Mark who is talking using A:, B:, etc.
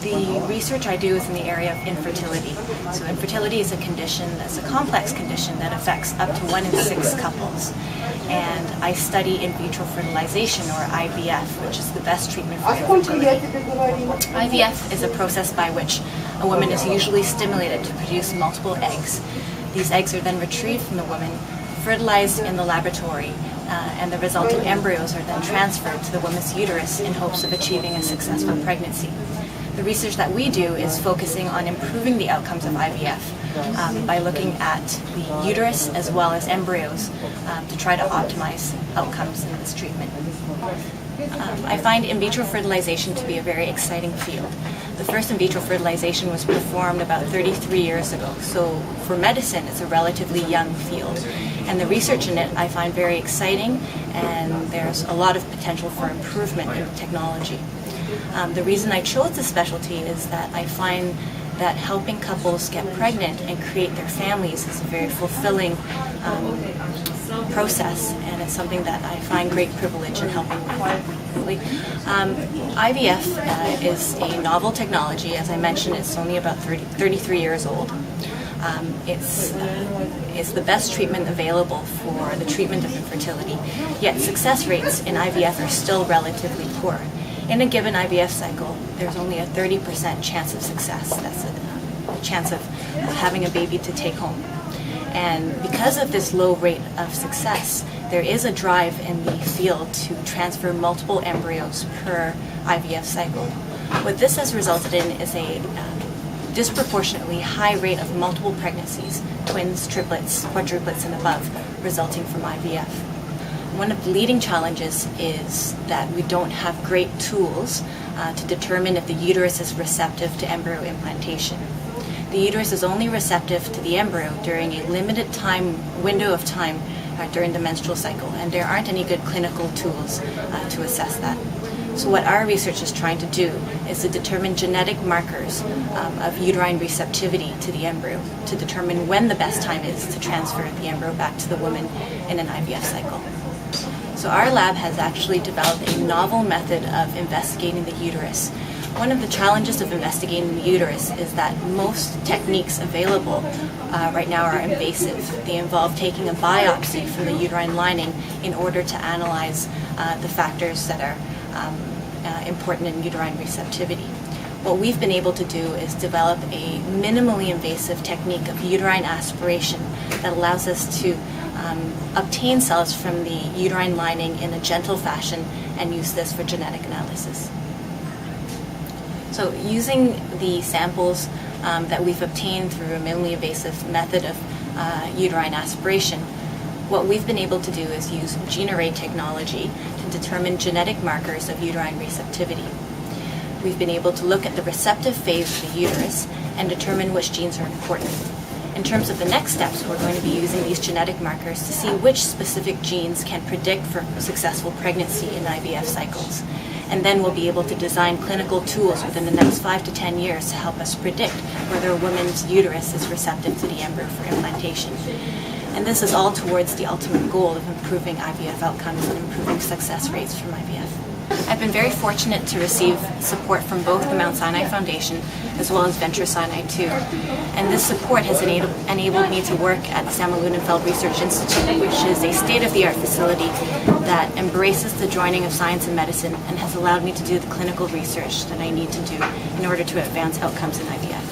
A: The research I do is in the area of infertility. So infertility is a condition that's a complex condition that affects up to 1 in 6 couples. And I study in vitro fertilization, or IVF, which is the best treatment for infertility. IVF is a process by which a woman is usually stimulated to produce multiple eggs. These eggs are then retrieved from the woman, fertilized in the laboratory, and the resulting embryos are then transferred to the woman's uterus in hopes of achieving a successful pregnancy. The research that we do is focusing on improving the outcomes of IVF by looking at the uterus as well as embryos to try to optimize outcomes in this treatment. I find in vitro fertilization to be a very exciting field. The first in vitro fertilization was performed about 33 years ago, so for medicine it's a relatively young field. And the research in it I find very exciting, and there's a lot of potential for improvement in technology. The reason I chose this specialty is that I find that helping couples get pregnant and create their families is a very fulfilling process, and it's something that I find great privilege in helping with. IVF is a novel technology. As I mentioned, it's only about 33 years old. It's the best treatment available for the treatment of infertility, yet success rates in IVF are still relatively poor. In a given IVF cycle, there's only a 30% chance of success. That's a chance of having a baby to take home. And because of this low rate of success, there is a drive in the field to transfer multiple embryos per IVF cycle. What this has resulted in is a disproportionately high rate of multiple pregnancies, twins, triplets, quadruplets, and above, resulting from IVF. One of the leading challenges is that we don't have great tools to determine if the uterus is receptive to embryo implantation. The uterus is only receptive to the embryo during a limited window of time during the menstrual cycle, and there aren't any good clinical tools to assess that. So what our research is trying to do is to determine genetic markers of uterine receptivity to the embryo to determine when the best time is to transfer the embryo back to the woman in an IVF cycle. So our lab has actually developed a novel method of investigating the uterus. One of the challenges of investigating the uterus is that most techniques available right now are invasive. They involve taking a biopsy from the uterine lining in order to analyze the factors that are important in uterine receptivity. What we've been able to do is develop a minimally invasive technique of uterine aspiration that allows us to obtain cells from the uterine lining in a gentle fashion and use this for genetic analysis. So using the samples that we've obtained through a minimally invasive method of uterine aspiration, what we've been able to do is use gene array technology to determine genetic markers of uterine receptivity. We've been able to look at the receptive phase of the uterus and determine which genes are important. In terms of the next steps, we're going to be using these genetic markers to see which specific genes can predict for successful pregnancy in IVF cycles. And then we'll be able to design clinical tools within the next 5 to 10 years to help us predict whether a woman's uterus is receptive to the embryo for implantation. And this is all towards the ultimate goal of improving IVF outcomes and improving success rates from IVF. I've been very fortunate to receive support from both the Mount Sinai Foundation as well as Venture Sinai too. And this support has enabled me to work at the Lunenfeld Research Institute, which is a state-of-the-art facility that embraces the joining of science and medicine and has allowed me to do the clinical research that I need to do in order to advance outcomes in IVF.